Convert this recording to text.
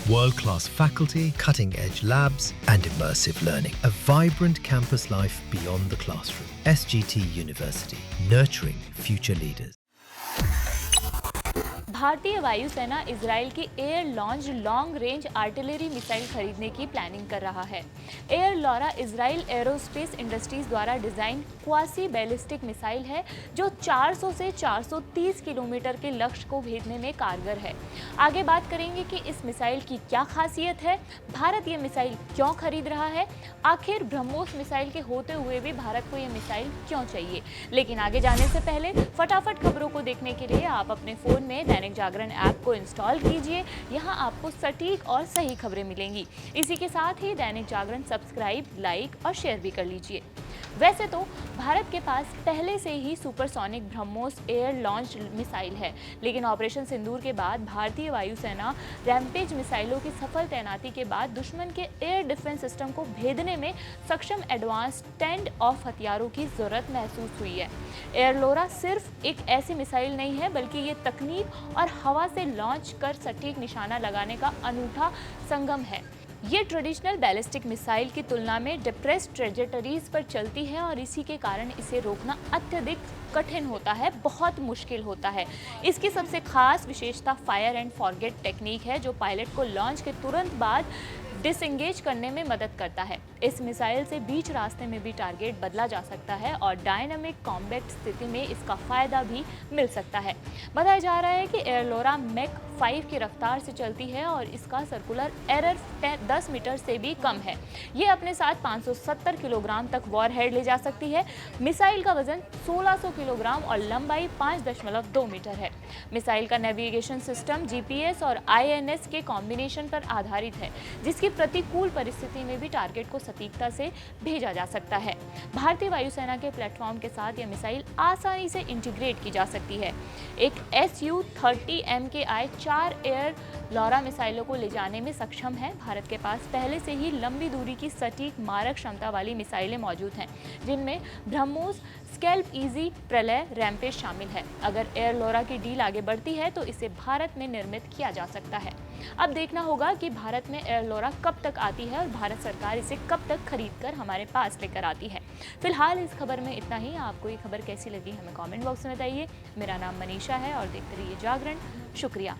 World-class faculty, cutting-edge labs, and immersive learning. A vibrant campus life beyond the classroom. SGT University, nurturing future leaders. भारतीय वायुसेना Israel की air launch long range artillery missile खरीदने की planning कर रहा है। Air Laura Israel aerospace industries द्वारा design quasi ballistic missile है जो 400 से 430 किलोमीटर के लक्ष्य को भेजने में कारगर है। आगे बात करेंगे कि इस मिसाइल की क्या खासियत है, भारत ये मिसाइल क्यों खरीद रहा है, आखिर ब्रह्मोस मिसाइल के होते हुए भी भारत को ये मिसाइल क्यों चाहिए। लेकिन आगे जाने से पहले फटाफट खबरों को देखने के लिए आप अपने फोन में दैनिक जागरण ऐप को इंस्टॉल कीजिए। यहाँ आपको सटीक और सही खबरें मिलेंगी। इसी के साथ ही दैनिक जागरण सब्सक्राइब, लाइक और शेयर भी कर लीजिए। वैसे तो भारत के पास पहले से ही supersonic BrahMos air launch missile है, लेकिन ऑपरेशन सिंदूर के बाद भारतीय वायुसेना रैम्पेज मिसाइलों की सफल तैनाती के बाद दुश्मन के एयर डिफेंस सिस्टम को भेदने में सक्षम एडवांस स्टैंड ऑफ हथियारों की जरूरत महसूस हुई है। एयर लोरा सिर्फ एक ऐसी मिसाइल नहीं है, बल्कि ये तकनीक और हवा से लॉन्च कर सटीक निशाना लगाने का अनूठा संगम है। ये ट्रेडिशनल बैलिस्टिक मिसाइल की तुलना में डिप्रेस्ड ट्रेजेटरीज पर चलती है और इसी के कारण इसे रोकना अत्यधिक कठिन होता है, बहुत मुश्किल होता है। इसकी सबसे खास विशेषता फायर एंड फॉरगेट टेक्निक है, जो पायलट को लॉन्च के तुरंत बाद डिसएंगेज करने में मदद करता है। इस मिसाइल से बीच रास्ते में भी टारगेट बदला जा सकता है और डायनामिक कॉम्बैट स्थिति में इसका फायदा भी मिल सकता है। बताया जा रहा है कि एयर लोरा मैक 5 की रफ्तार से चलती है और इसका सर्कुलर एरर 10 मीटर से भी कम है। ये अपने साथ 570 किलोग्राम तक वॉरहेड ले जा सकती है। मिसाइल का वजन 1600 किलोग्राम और लंबाई 5.2 मीटर है। मिसाइल का नेविगेशन सिस्टम जीपीएस और आईएनएस के कॉम्बिनेशन पर आधारित है, जिसकी प्रतिकूल परिस्थिति में भी टारगेट को सटीकता से भेजा जा सकता है। भारतीय वायुसेना के प्लेटफॉर्म के साथ यह मिसाइल आसानी से इंटीग्रेट की जा सकती है। एक Su-30 MKI 4 एयर लॉरा मिसाइलों को ले जाने में सक्षम है। भारत के पास पहले से ही लंबी दूरी की सटीक मारक क्षमता वाली मिसाइलें मौजूद हैं, जिनमें ब्रह्मोस, स्कैल्प ईजी, प्रलय, रैम्पेज शामिल है। अगर एयर लोरा की डील आगे बढ़ती है तो इसे भारत में निर्मित किया जा सकता है। अब देखना होगा कि भारत में एयर लोरा कब तक आती है और भारत सरकार इसे कब तक खरीद कर हमारे पास लेकर आती है। फिलहाल इस खबर में इतना ही। आपको ये खबर कैसी लगी हमें कमेंट बॉक्स में बताइए। मेरा नाम मनीषा है और देखते रहिए जागरण। शुक्रिया।